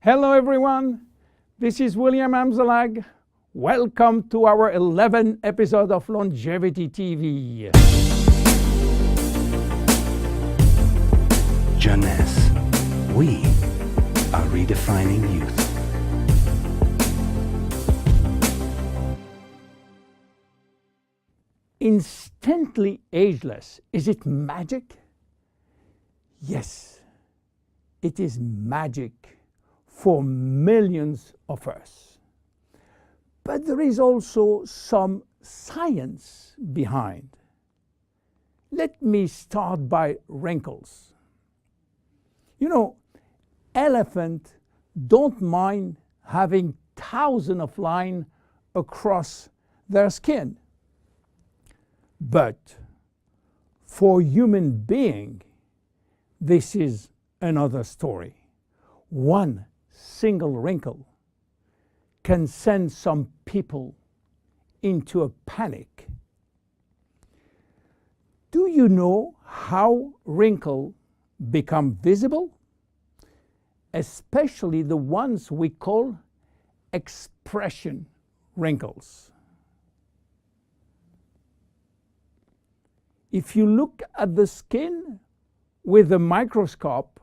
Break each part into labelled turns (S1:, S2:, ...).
S1: Hello everyone, this is William Amzallag. Welcome to our 11th episode of Longevity TV.
S2: Jeunesse, we are redefining youth.
S1: Instantly ageless, is it magic? Yes, it is magic for millions of us. But there is also some science behind. Let me start by wrinkles. You know, elephants don't mind having thousands of lines across their skin. But for human being, this is another story. One single wrinkle can send some people into a panic. Do you know how wrinkles become visible? Especially the ones we call expression wrinkles. If you look at the skin with a microscope,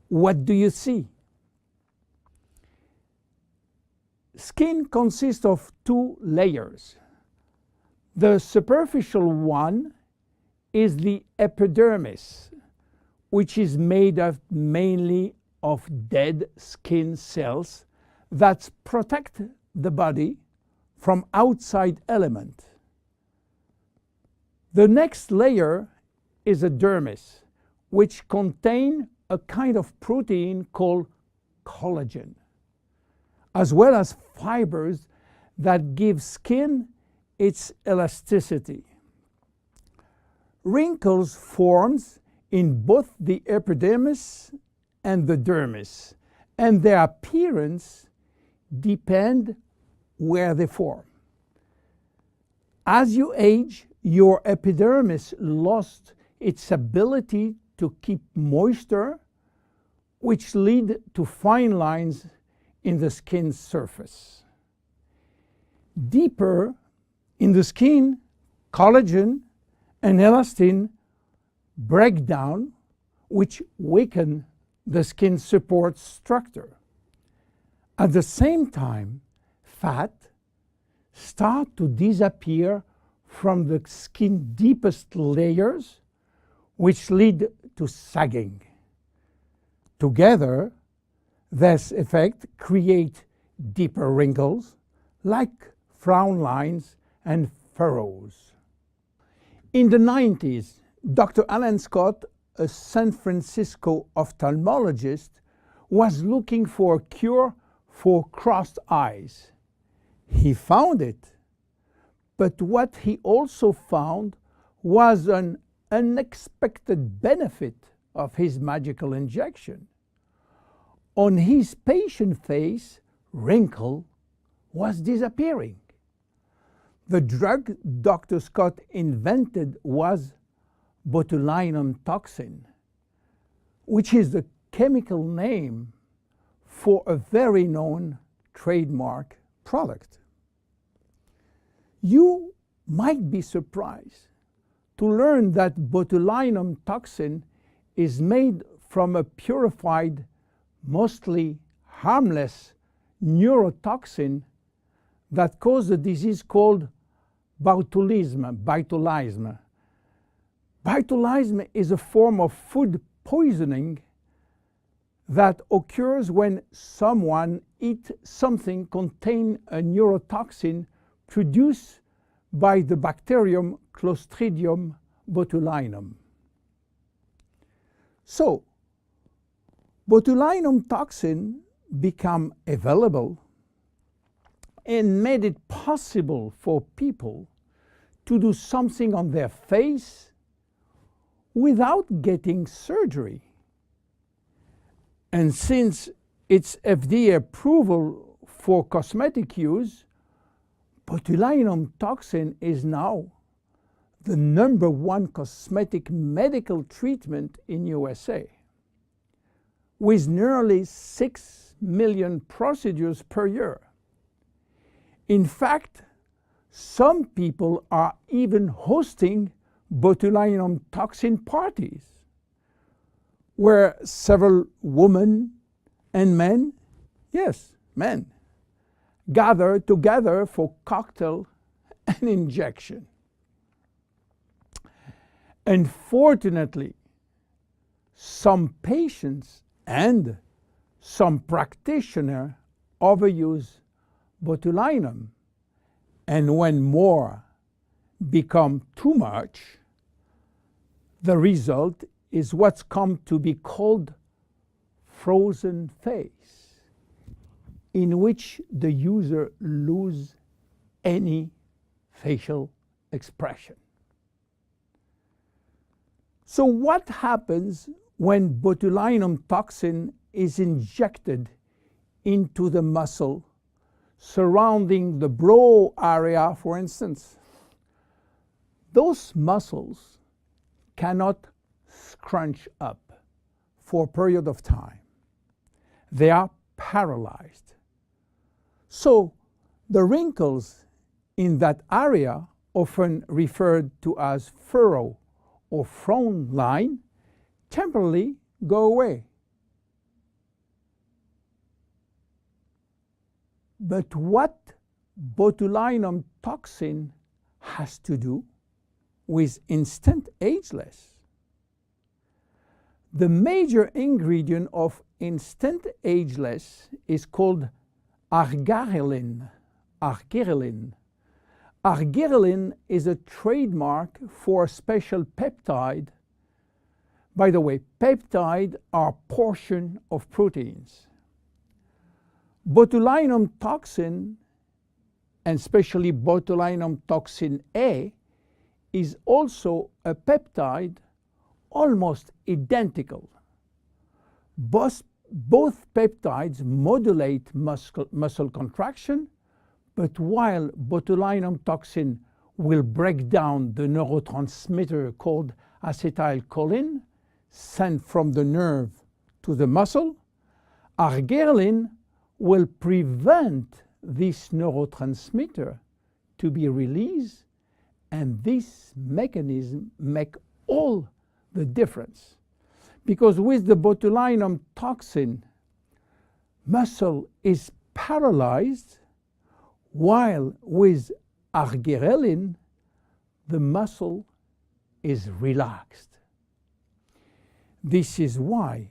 S1: what do you see? Skin consists of two layers. The superficial one is the epidermis, which is made up mainly of dead skin cells that protect the body from outside elements. The next layer is a dermis, which contains a kind of protein called collagen, as well as fibers that give skin its elasticity. Wrinkles form in both the epidermis and the dermis, and their appearance depends where they form. As you age, your epidermis lost its ability to keep moisture, which lead to fine lines in the skin's surface. Deeper in the skin, collagen and elastin break down, which weaken the skin support structure. At the same time, fat start to disappear from the skin's deepest layers, which lead to sagging. Together, this effect creates deeper wrinkles like frown lines and furrows. In the 90s, Dr. Alan Scott, a San Francisco ophthalmologist, was looking for a cure for crossed eyes. He found it, but what he also found was an unexpected benefit of his magical injection. On his patient face, wrinkle was disappearing. The drug Dr. Scott invented was botulinum toxin, which is the chemical name for a very known trademark product. You might be surprised to learn that botulinum toxin is made from a purified, mostly harmless neurotoxin that causes a disease called botulism. Botulism is a form of food poisoning that occurs when someone eats something containing a neurotoxin produced by the bacterium Clostridium botulinum. So, botulinum toxin became available and made it possible for people to do something on their face without getting surgery. And since its FDA approval for cosmetic use, botulinum toxin is now the #1 cosmetic medical treatment in USA. with nearly 6 million procedures per year. In fact, some people are even hosting botulinum toxin parties, where several women and men, yes, men, gather together for cocktail and injection. Unfortunately, some patients and some practitioners overuse botulinum, and when more become too much, the result is what's come to be called frozen face, in which the user loses any facial expression. So what happens when botulinum toxin is injected into the muscle surrounding the brow area, for instance? Those muscles cannot scrunch up for a period of time. They are paralyzed. So the wrinkles in that area, often referred to as furrow or frown line, temporarily go away. But what botulinum toxin has to do with instant ageless? The major ingredient of instant ageless is called arginine. Arginine. Arginine is a trademark for a special peptide. By the way, peptides are portions of proteins. Botulinum toxin, and especially botulinum toxin A, is also a peptide almost identical. Both peptides modulate muscle contraction, but while botulinum toxin will break down the neurotransmitter called acetylcholine sent from the nerve to the muscle, arginine will prevent this neurotransmitter to be released, and this mechanism makes all the difference. Because with the botulinum toxin, muscle is paralyzed, while with arginine, the muscle is relaxed. This is why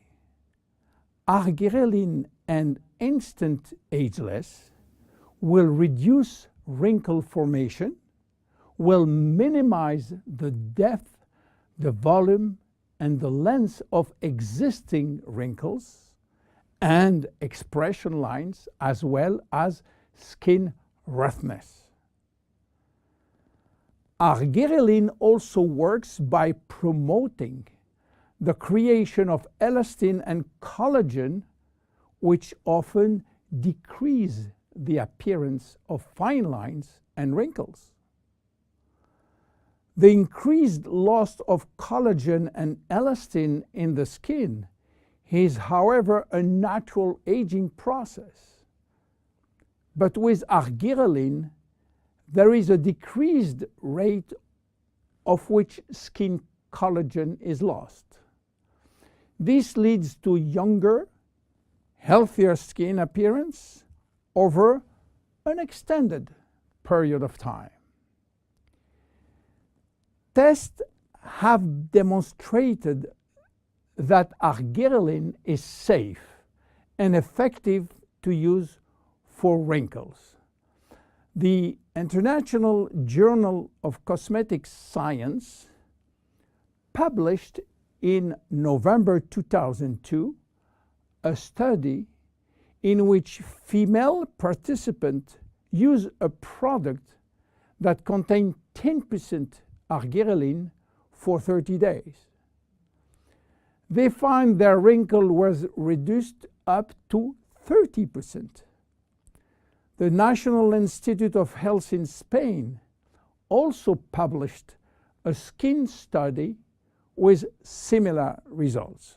S1: arginine and instant ageless will reduce wrinkle formation, will minimize the depth, the volume, and the length of existing wrinkles and expression lines, as well as skin roughness. Arginine also works by promoting the creation of elastin and collagen, which often decrease the appearance of fine lines and wrinkles. The increased loss of collagen and elastin in the skin is, however, a natural aging process. But with arginine, there is a decreased rate of which skin collagen is lost. This leads to younger, healthier skin appearance over an extended period of time. Tests have demonstrated that arginine is safe and effective to use for wrinkles. The International Journal of Cosmetic Science published in November 2002 a study in which female participants used a product that contained 10% arginine for 30 days. They found their wrinkle was reduced up to 30%. The National Institute of Health in Spain also published a skin study with similar results.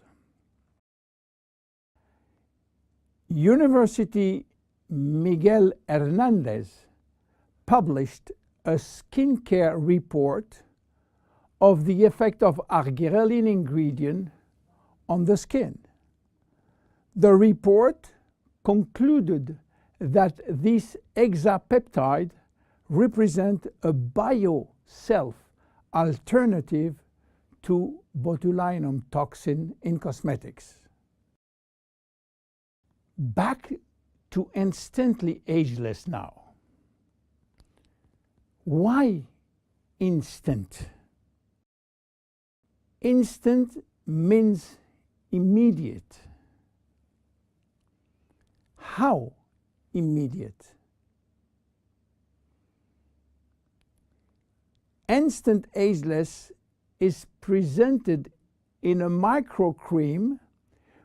S1: University Miguel Hernandez published a skincare report of the effect of arginine ingredient on the skin. The report concluded that this hexapeptide represents a bio-self alternative to botulinum toxin in cosmetics. Back to instantly ageless now. Why instant? Instant means immediate. How immediate? Instant ageless is presented in a microcream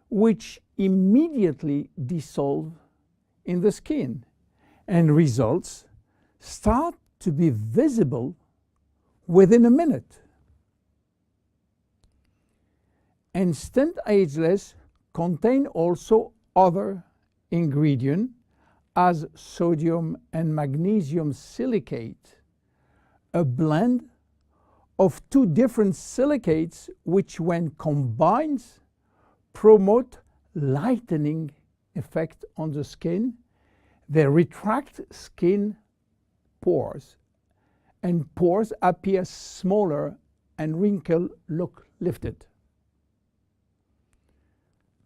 S1: which immediately dissolves in the skin, and results start to be visible within a minute. Instant ageless contain also other ingredients as sodium and magnesium silicate, a blend of two different silicates which when combined promote lightening effect on the skin. They retract skin pores, and pores appear smaller and wrinkles look lifted.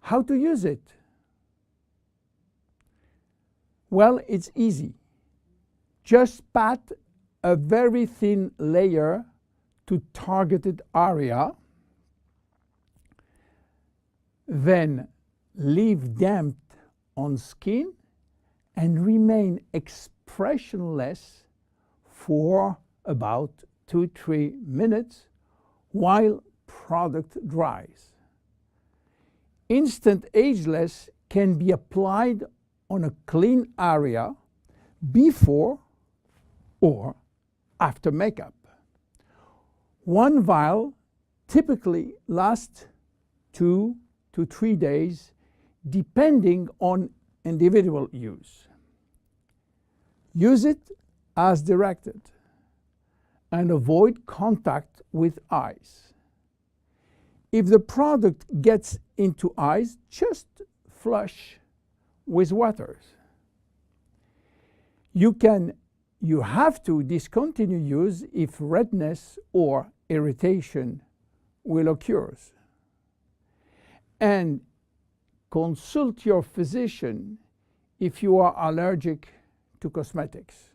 S1: How to use it? Well, it's easy. Just pat a very thin layer to targeted area, then leave damp on skin and remain expressionless for about 2-3 minutes while product dries. Instant ageless can be applied on a clean area before or after makeup. One vial typically lasts 2 to 3 days depending on individual use. Use it as directed and avoid contact with eyes. If the product gets into eyes, just flush with water. You have to discontinue use if redness or irritation will occur. And consult your physician if you are allergic to cosmetics.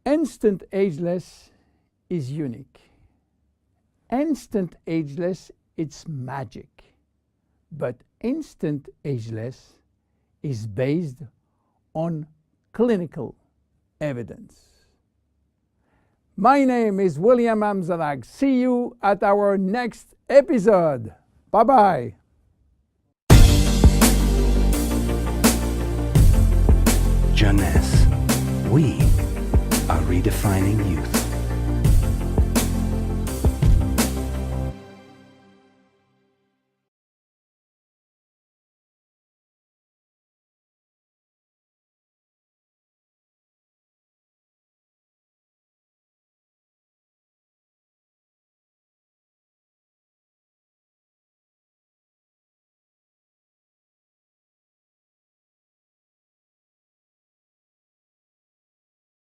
S1: Instant ageless is unique. Instant ageless, it's magic. But instant ageless is based on clinical evidence. My name is William Amzallag. See you at our next episode. Bye-bye.
S2: Jeunesse, we are redefining youth.